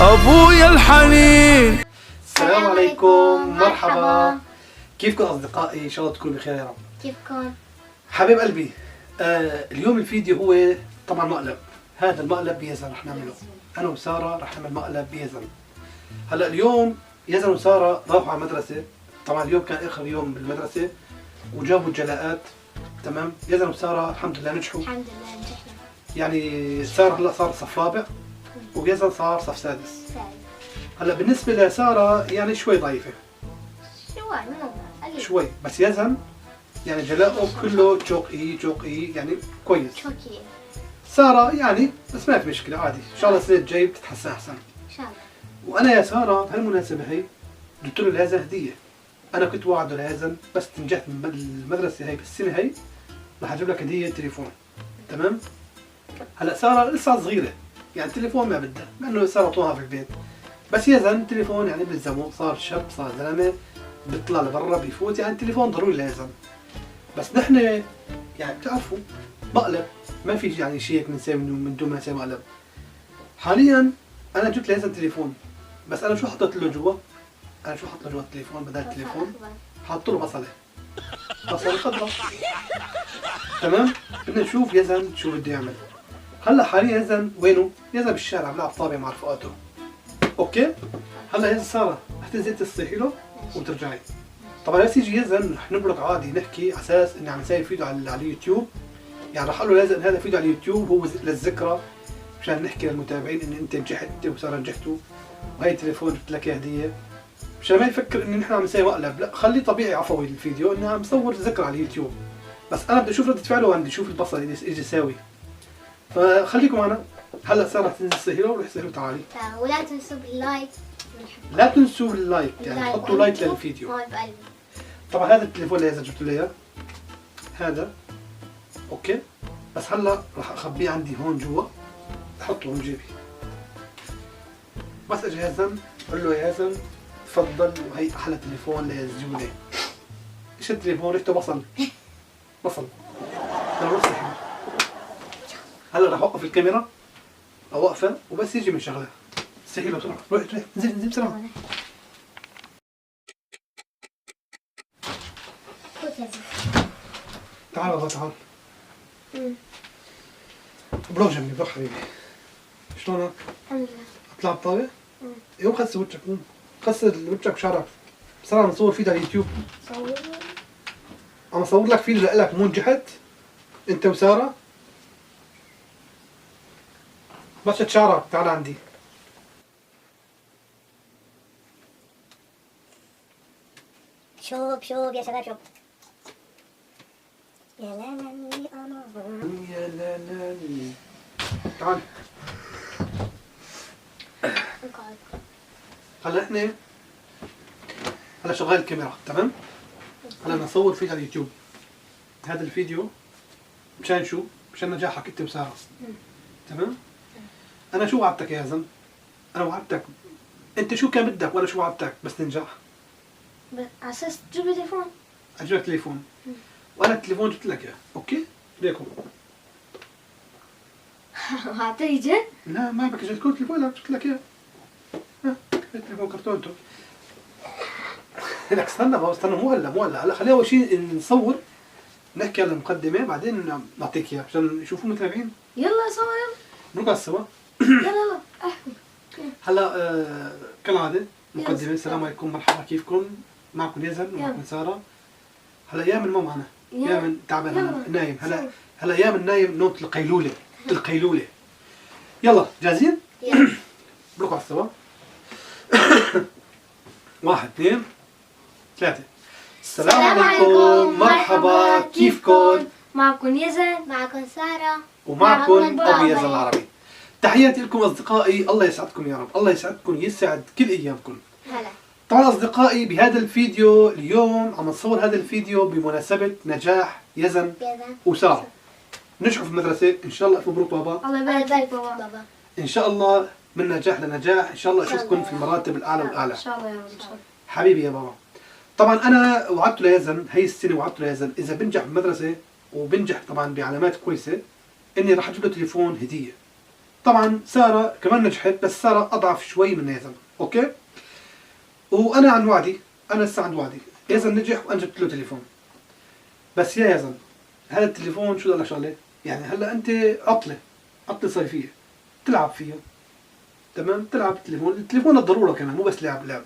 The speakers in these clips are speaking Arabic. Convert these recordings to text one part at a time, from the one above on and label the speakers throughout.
Speaker 1: ابويا الحنين.
Speaker 2: السلام عليكم، مرحبا. كيفكم اصدقائي؟ ان شاء الله تكونوا بخير يا رب.
Speaker 3: كيفكم؟
Speaker 2: حبيب قلبي، اليوم الفيديو هو طبعا مقلب. هذا المقلب بيزن رح نعمله انا وساره، رح نعمل مقلب بيزن. هلا اليوم يزن وساره راحوا على المدرسه، طبعا اليوم كان اخر يوم بالمدرسه وجابوا الجلاءات. تمام، يزن وساره الحمد لله نجحوا.
Speaker 3: الحمد لله نجحنا.
Speaker 2: يعني ساره هلا صار صف رابع ويزن صار صف سادس. هلا بالنسبه لساره يعني شوي ضعيفه
Speaker 3: شوي قليل
Speaker 2: شوي، بس يزن يعني جلاءه كله جوق اي يعني كويس.
Speaker 3: شوكي
Speaker 2: ساره يعني بس ما في مشكله، عادي ان شاء الله السنه الجاي بتتحسن احسن.
Speaker 3: ان شاء الله.
Speaker 2: وانا يا ساره بهالمناسبه هي قلت له لهذا هديه. انا كنت واعده لهذا بس نجحت من المدرسه هي بالسنه هي رح اجيب لك هديه تليفون. تمام. هلا ساره لسه صغيره يعني تليفون ما بدها، لانه ساره طولها في البيت. بس يزن تليفون يعني بيلزمه، صار شاب صار زلمه بيطلع لبرا بيفوت، يعني التليفون ضروري لازم. بس نحن يعني بتعرفوا مقلب ما في يعني شيء هيك بنساوي من دون ما نساوي مقلب. حاليا انا جبت لازم تليفون، بس انا شو حطيت له جوا؟ انا شو حط له جوا التليفون بدل التليفون؟ حط له بصله خضراء. تمام؟ بدنا نشوف يزن شو بده يعمل. هلا حاليا يزن وينه؟ يزن بالشارع بلعب طابه مع رفقاته. اوكي؟ هلا يزن ساره رح تنزل تصيحي له وترجعي. طبعا بس يجي يزن رح نبرك عادي نحكي على اساس اني عم نسوي فيديو على اليوتيوب، يعني رح اقول له لازم هذا فيديو على اليوتيوب هو للذكرى، مشان نحكي للمتابعين ان انت نجحت انت وساره نجحتوا، وهي التليفون جبت لك هديه، مشان ما يفكر ان نحن عم نسوي مقلب، لا خليه طبيعي عفوي الفيديو اني عم صور ذكرى على اليوتيوب. بس انا بدي اشوف ردة فعله وبدي اشوف البصل اللي ايش يساوي. فخليكم معنا. هلا ساره تنزل تصيحي له وروح تصيحي له تعالي.
Speaker 3: ولا تنسوا باللايك.
Speaker 2: لا تنسوا اللايك، يعني حطوا لايك للفيديو.
Speaker 3: هون بقلبي.
Speaker 2: طبعا هذا التليفون اللي جبت له اياه هذا اوكي، بس هلا راح اخبيه عندي هون جوا، احطه من جيبي. بس اجي يزن بقول له يا يزن تفضل، وهي احلى تليفون للزجولة. ايش التليفون؟ ريحته بصل. انا روح صحي. هلا راح اوقف الكاميرا اوقفها وبس يجي من شغله صحي له بسرعه. روح انزل بسرعه. تعال بابا تعال. بروح جنبي، بروح حبيبي. شلونك؟
Speaker 3: الحمد لله.
Speaker 2: اطلع بالطاولة؟ يوم خسر وجهك، قوم خسر وجهك وشعرك. بصراحة نصور فيديو على اليوتيوب.
Speaker 3: صور.
Speaker 2: عم اصور لك فيديو لك مو نجحت؟ انت وسارة؟ بشت شعرك، تعال عندي.
Speaker 3: شوف يا شباب شوف. يا لالي انا
Speaker 2: يا لالي. تعال.
Speaker 3: اقعد.
Speaker 2: هلا احنا هلا شغال الكاميرا، تمام؟ هلا نصور فيديو على اليوتيوب. هذا الفيديو مشان شو؟ مشان نجاحك انت وسارة. تمام؟ انا شو وعدتك يا زلمه؟ انا وعدتك، انت شو كان بدك وانا شو وعدتك بس تنجح؟
Speaker 3: على اساس تجيب لي تليفون.
Speaker 2: اجيب لك تليفون وانا التليفون جبت لك اياه، اوكي؟ ليكم.
Speaker 3: اعطيه جد؟
Speaker 2: لا ما بدك تكون تليفون، لا جبت لك اياه. ها التليفون كرتونته. لك استنى مو هلا خلينا اول شيء نصور نحكي على المقدمه بعدين نعطيك اياه عشان يشوفوا المتابعين.
Speaker 3: يلا سوا يلا.
Speaker 2: نرقص سوا.
Speaker 3: يلا احكي.
Speaker 2: هلا كالعاده مقدمه.
Speaker 3: يس.
Speaker 2: السلام عليكم، مرحبا، كيفكم؟ معكم يزن ومعكم ساره. هلا يامن مو معنا، يامن تعبان هلا نايم. هلا يامن نايم نومة القيلولة. يلا جاهزين؟
Speaker 3: يلا.
Speaker 2: نرقص سوا. 1 2 3. السلام عليكم، مرحبا، كيفكم؟
Speaker 3: معكم يزن. معكم سارة.
Speaker 2: ومعكم أبو يزن العربي. تحياتي لكم أصدقائي، الله يسعدكم يا رب، الله يسعدكم يسعد كل أيامكم.
Speaker 3: هلا.
Speaker 2: طبعا أصدقائي بهذا الفيديو اليوم عم نصور هذا الفيديو بمناسبة نجاح يزن وسارة. نجحوا في المدرسة إن شاء الله. مبروك بابا.
Speaker 3: الله يبارك فيك بابا.
Speaker 2: إن شاء الله من نجاح لنجاح، إن شاء الله أشوفكم في المراتب الأعلى والأعلى.
Speaker 3: إن شاء الله يا رب إن شاء الله.
Speaker 2: حبيبي يا بابا. طبعا أنا وعدت ليزن هي السنة، وعدت ليزن إذا بنجح بالمدرسة وبنجح طبعا بعلامات كويسة إني راح أجيب له تليفون هدية. طبعا ساره كمان نجحت، بس ساره اضعف شوي من يزن. اوكي، وانا عن وعدي، انا لسه عن وعدي. يزن نجح وانا جبت له تليفون. بس يا يزن، هذا التليفون شو بدي اقول لك شغله، يعني هلا انت عطله صيفيه تلعب فيه، تمام، تلعب التليفون الضروره كمان، مو بس لعب.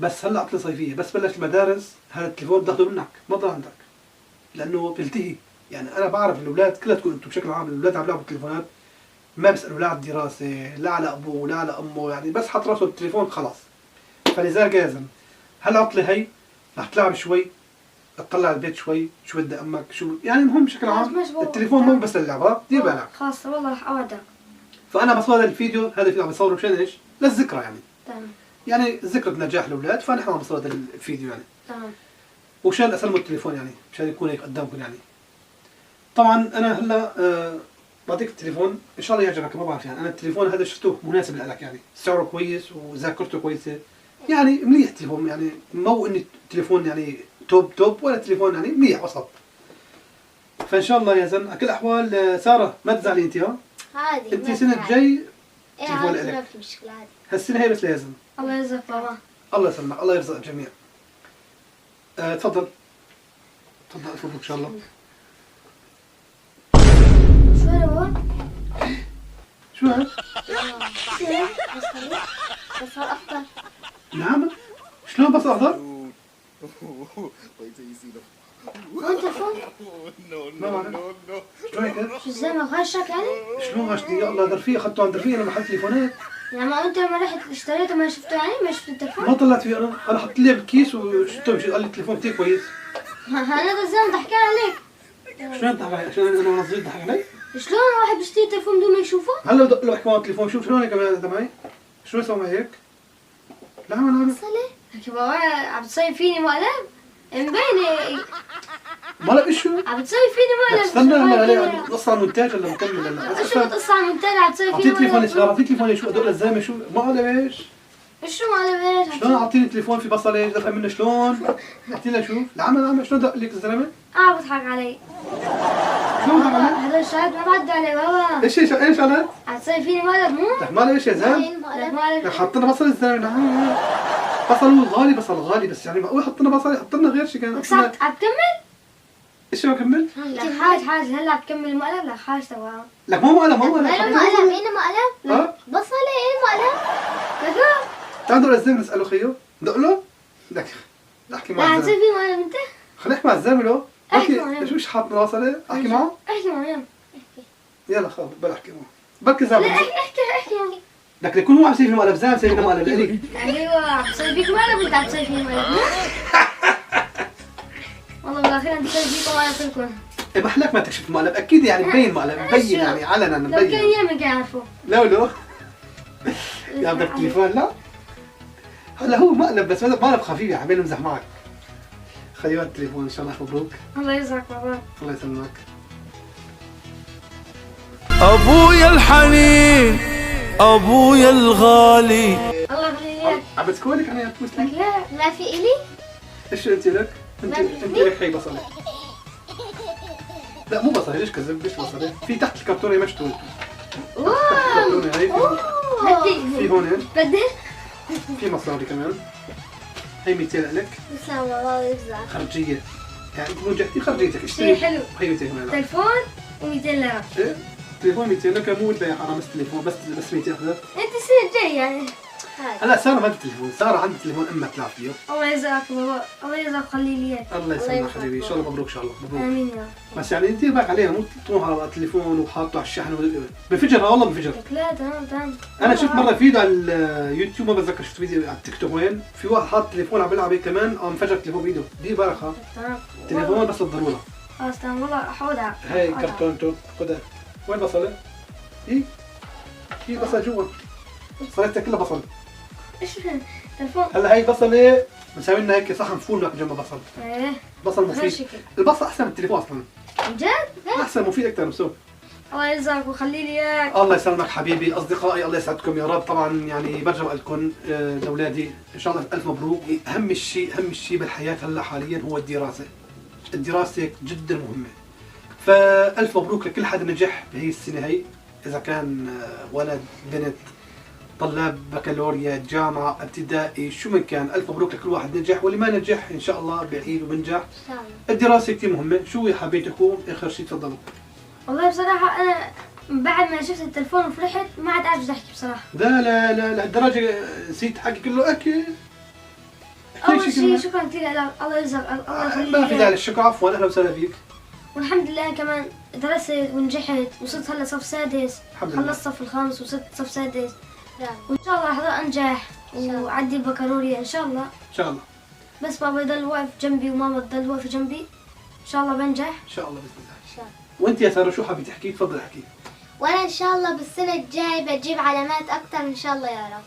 Speaker 2: بس هلا عطله صيفيه، بس بلش المدارس هذا التليفون بتاخذه منك، ما ضل عندك، لانه بيلتهي. يعني انا بعرف الاولاد كلها تكون انتم بشكل عام الاولاد عم يلعبوا بالتليفونات، ما بيسالوا لا على الدراسه لا على ابوه ولا على امه، يعني بس حط راسه بالتليفون خلاص. فلذلك يا زلمه هالعطله هي رح تلعب شوي، تطلع البيت شوي، شو بدي امك شو، يعني المهم بشكل عام التليفون مو بس للعب، دير بالك.
Speaker 3: خلاص والله رح اوعدك.
Speaker 2: فانا بصور هذا الفيديو عم بصوره مشان ايش؟ للذكرى يعني.
Speaker 3: تمام.
Speaker 2: يعني ذكرى نجاح الاولاد، فنحن عم بصور هذا الفيديو يعني.
Speaker 3: تمام.
Speaker 2: وشان اسلموا التليفون يعني، مشان يكون هيك قدامكم يعني. طبعا انا هلا بعطيك التليفون ان شاء الله يعجبك، ما بعرف يعني، انا التليفون هذا شفته مناسب لك يعني، سعره كويس وذاكرته كويسه، يعني مليح التليفون، يعني مو اني تليفون يعني توب ولا تليفون يعني منيح وسط. فان شاء الله يا زلمه على كل الاحوال ساره ما تزعلي انت، ها؟
Speaker 3: عادي.
Speaker 2: انت السنه الجاي
Speaker 3: ايه
Speaker 2: تليفون
Speaker 3: عادي،
Speaker 2: لك.
Speaker 3: ما في مشكلة عادي.
Speaker 2: هالسنه هي بس لازم.
Speaker 3: الله يرزقك بابا.
Speaker 2: الله يسلمك، الله يرزق الجميع. تفضل اتفضل ان شاء الله.
Speaker 3: شو هذا بابا؟
Speaker 2: شو هذا؟
Speaker 3: شو هذا؟ بس صار أخضر.
Speaker 2: نعم، شلون بس اخضر؟
Speaker 3: وين تلفون؟
Speaker 2: ما بعرف. شلون هيك؟
Speaker 3: شو الزلمة غشك يعني؟
Speaker 2: شلون غشتني؟ يا الله درفيه، اخذته عند درفيه انا محل تليفونات.
Speaker 3: يعني ما انت لما رحت اشتريته ما شفته يعني؟ ما شفت التلفون؟
Speaker 2: ما طلعت فيه انا حط لي بالكيس وشفته مشي، قال لي التليفون كثير كويس.
Speaker 3: هذا الزلمة ضحكان عليك.
Speaker 2: شلون ضحك علي؟ عشان انا وانا صغير ضحك علي؟
Speaker 3: شلون واحد بيشتري تلفون بدون ما يشوفه؟
Speaker 2: هلا بدق له احكي معه التليفون، شوف شلون هيك هذا معي؟ شلون يسوي معي هيك؟ لا ما
Speaker 3: صلي. لك بابا عم تصيب فيني مقلب؟ مبينة.
Speaker 2: مقلب ايش شو؟
Speaker 3: عم تصيب فيني مقلب.
Speaker 2: استنى هلا قصة على المونتاج ولا مكمل ولا؟
Speaker 3: شو بتقص على المنتدى عم تصيب فيني
Speaker 2: اعطيني
Speaker 3: مقلب؟
Speaker 2: تليفوني صغار، اعطيني تليفوني شو ادق للزلمه شو؟ مقلب ايش؟
Speaker 3: شو مقلب ايش؟
Speaker 2: شلون اعطيني تليفون في بصله ايش؟ دفع منه شلون؟ احكي لها شوف، العمل شلون دق لك الزلمه؟
Speaker 3: بضحك علي.
Speaker 2: شلون دق علي؟
Speaker 3: هذول الشغلات ما بعدوا علي بابا.
Speaker 2: ايش شغلات؟
Speaker 3: عم تصيب فيني مقلب مو؟
Speaker 2: لك مقلب ايش يا زلمه؟
Speaker 3: لك مقلب.
Speaker 2: حط لنا بصل الزلمه، نعم بصل غالي، بصل غالي، بس يعني معقول حط لنا بصل، حط لنا غير شيء كان.
Speaker 3: بس عم تكمل؟
Speaker 2: ايش ما كمل؟
Speaker 3: لك حاج هلا بتكمل المقلب لك حاج تبع.
Speaker 2: لك مو مقلب
Speaker 3: اين مقلب؟
Speaker 2: ها؟
Speaker 3: بصله اين مقلب؟ لك
Speaker 2: تعال ندور الزلمه نساله خيو، ندق له؟ لك احكي
Speaker 3: لا
Speaker 2: مع
Speaker 3: عم
Speaker 2: الزلمه.
Speaker 3: تصيب فيني مقلب انت؟
Speaker 2: خلينا نحكي مع الزلمه لو.
Speaker 3: احكي معه.
Speaker 2: احكي شو حاط بصله؟ احكي معه؟
Speaker 3: احكي معه يلا.
Speaker 2: يلا خلص بلا احكي معه. بركي زلمه.
Speaker 3: لا احكي معه.
Speaker 2: لك يكون هو عم يصير في مقلب، زلمه يصير في مقلب لإلي.
Speaker 3: ايوه عم تصيب فيك مقلب وانت عم تصيب فيني مقلب. والله بالاخير عم تصيب فيكم مقلب كلكم.
Speaker 2: إيه محلك ما تكشف مقلب، اكيد يعني مبين مقلب، مبين يعني علنا
Speaker 3: لو كان
Speaker 2: مبين.
Speaker 3: يامك يعرفوا.
Speaker 2: لو يا بدك تليفون لا؟ هلا هو مقلب بس مقلب خفيف يا حبيبي، نمزح معك. خلي وقت التليفون ان شاء الله، مبروك.
Speaker 3: الله يرزقك بابا.
Speaker 2: الله يسلمك.
Speaker 1: ابويا الحنين ابويا الغالي.
Speaker 3: الله يخليك.
Speaker 2: عم بتكونك انا يا توسلي؟
Speaker 3: لا ما في الي؟
Speaker 2: ايش انت لك؟ انت لك هي بصله. لا مو بصله، ليش كذب؟ ليش بصله؟ في تحت الكرتونه مشتوي.
Speaker 3: واو.
Speaker 2: الكرتونه هي في هون
Speaker 3: بدل.
Speaker 2: في مصاري كمان. هي 200 لك.
Speaker 3: تسلم الله يرزقك.
Speaker 2: خرجيه. يعني انت وجهتي خرجيتك
Speaker 3: شيء
Speaker 2: اشتري.
Speaker 3: حلو.
Speaker 2: هي 200 كمان.
Speaker 3: تلفون و200 ليرة.
Speaker 2: ايه؟ تليفون 200 لك، مو انت يا حرام، بس تليفون بس 200 اخذت.
Speaker 3: انت السنة الجاي يعني.
Speaker 2: هلا ساره ما عندها تليفون، ساره عندها تليفون امها تلعب فيه.
Speaker 3: الله يرزقك بابا، الله يرزقك خلي لي اياه.
Speaker 2: الله يسلمك حبيبي، ان شاء الله مبروك ان شاء الله مبروك.
Speaker 3: امين يا رب.
Speaker 2: بس يعني انت بالك عليها، مو تروح على التليفون وحاطه على الشحن بنفجر، والله بنفجر.
Speaker 3: لا تمام.
Speaker 2: انا شفت مره فيديو على اليوتيوب، ما بتذكر شفت فيديو على التيك توك وين، في واحد حاط تليفون عم بيلعب هيك كمان، انفجر التليفون بايده، دي بالك ها.
Speaker 3: تمام.
Speaker 2: تليفون بس للضروره.
Speaker 3: خلاص تمام والله حودها.
Speaker 2: هي كرتونته، خذها. وين بصله؟ هي بصله جوا. صارت كلها بصل.
Speaker 3: ايش تلفون؟
Speaker 2: هلا هي بصله مسوي لنا هيك صحن فول ناكل جنبها بصل.
Speaker 3: ايه
Speaker 2: بصل
Speaker 3: غير
Speaker 2: مفيد.
Speaker 3: شكل.
Speaker 2: البصل احسن من التليفون اصلا.
Speaker 3: عن جد؟
Speaker 2: احسن مفيد اكثر مسوي.
Speaker 3: الله يرزقك وخلي لي اياك.
Speaker 2: الله يسلمك حبيبي، اصدقائي الله يسعدكم يا رب. طبعا يعني برجع لكم لاولادي ان شاء الله الف مبروك. اهم شيء بالحياه هلا حاليا هو الدراسه. الدراسه جدا مهمه. فالف مبروك لكل حدا نجح بهي السنه هي. اذا كان ولد بنت، طلاب بكالوريا، جامعه، ابتدائي، شو من كان، الف مبروك لكل واحد نجح، واللي ما نجح ان شاء الله بيعيد وبنجح.
Speaker 3: ان شاء الله.
Speaker 2: الدراسه كثير مهمه. شو حابين تحكوا اخر شيء؟ تفضلوا.
Speaker 3: والله بصراحة أنا بعد ما شفت التلفون وفرحت ما عاد عارف أحكي بصراحة.
Speaker 2: لا لا لا لهالدرجه نسيت تحكي كله اكيد.
Speaker 3: أول شيء شكرا كثير لك، الله يرزقك، الله يخليك.
Speaker 2: ما في داعي للشكر، عفوا، اهلا وسهلا فيك.
Speaker 3: والحمد لله كمان درست ونجحت وصرت هلا صف سادس،
Speaker 2: الحمد لله.
Speaker 3: خلصت الصف الخامس وصرت صف سادس،
Speaker 4: نعم.
Speaker 3: وإن شاء الله راح أنجح وأعدي البكالوريا إن شاء الله.
Speaker 2: ان شاء الله
Speaker 3: بس بابا يضل واقف جنبي وماما تضل واقفة جنبي، إن شاء الله بنجح.
Speaker 2: ان شاء الله باذن الله.
Speaker 4: إن شاء الله.
Speaker 2: وانت يا ساره شو حابه تحكي؟ تفضل احكي.
Speaker 4: وانا ان شاء الله بالسنة الجاية بجيب علامات اكثر ان شاء الله يا رب.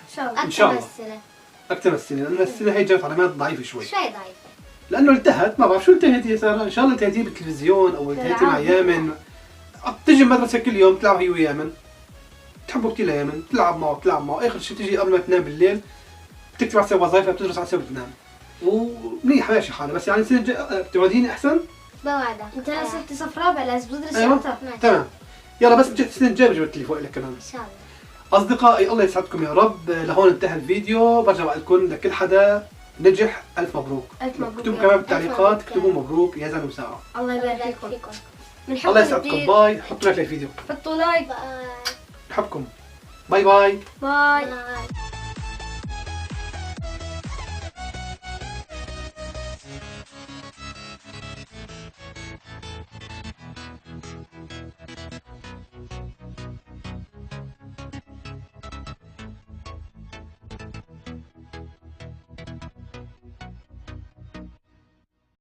Speaker 3: إن شاء الله.
Speaker 2: إن شاء
Speaker 4: اكثر من
Speaker 2: الله.
Speaker 4: السنة.
Speaker 2: اكثر من السنه، لانه السنه هي جابت علامات ضعيفه شوي.
Speaker 4: شوي ضعيفة.
Speaker 2: لانه التهت، ما بعرف شو التهت يا ساره، ان شاء الله التهتي بالتلفزيون او التهتي مع يامن. بتجي المدرسه كل يوم تلعب هي ويامن، بتحبوا كثير ليامن، تلعب معه، اخر شيء تجي قبل ما تنام بالليل بتكتب على سوا وظائفها، بتدرس على سوا وبتنام. ومنيح ماشي حالها، بس يعني السنه الجايه بتوعديني احسن؟
Speaker 4: بوعدك.
Speaker 3: أنت صرت صف رابع لازم تدرس
Speaker 2: أيوة.
Speaker 3: أكثر.
Speaker 2: تمام. يلا بس السنه الجايه بجيب التليفون لك كمان.
Speaker 4: ان شاء الله.
Speaker 2: أصدقائي الله يسعدكم يا رب. لهون انتهى الفيديو. برجع بقول لكم لكل حدا نجح ألف مبروك.
Speaker 3: ألف مبروك.
Speaker 2: اكتبوا كمان بالتعليقات،
Speaker 4: ألف
Speaker 2: اكتبوا
Speaker 4: مبروك.
Speaker 2: مبروك يا زلمة وسارة.
Speaker 3: الله يبارك
Speaker 4: بارك
Speaker 3: فيكم.
Speaker 4: فيكم.
Speaker 3: بنحبكم
Speaker 2: الله يسعدكم.
Speaker 3: كثير.
Speaker 2: باي. حطوا لايك للفيديو.
Speaker 3: حطوا لايك.
Speaker 4: باي.
Speaker 2: بحبكم. باي باي.
Speaker 3: باي.
Speaker 4: باي.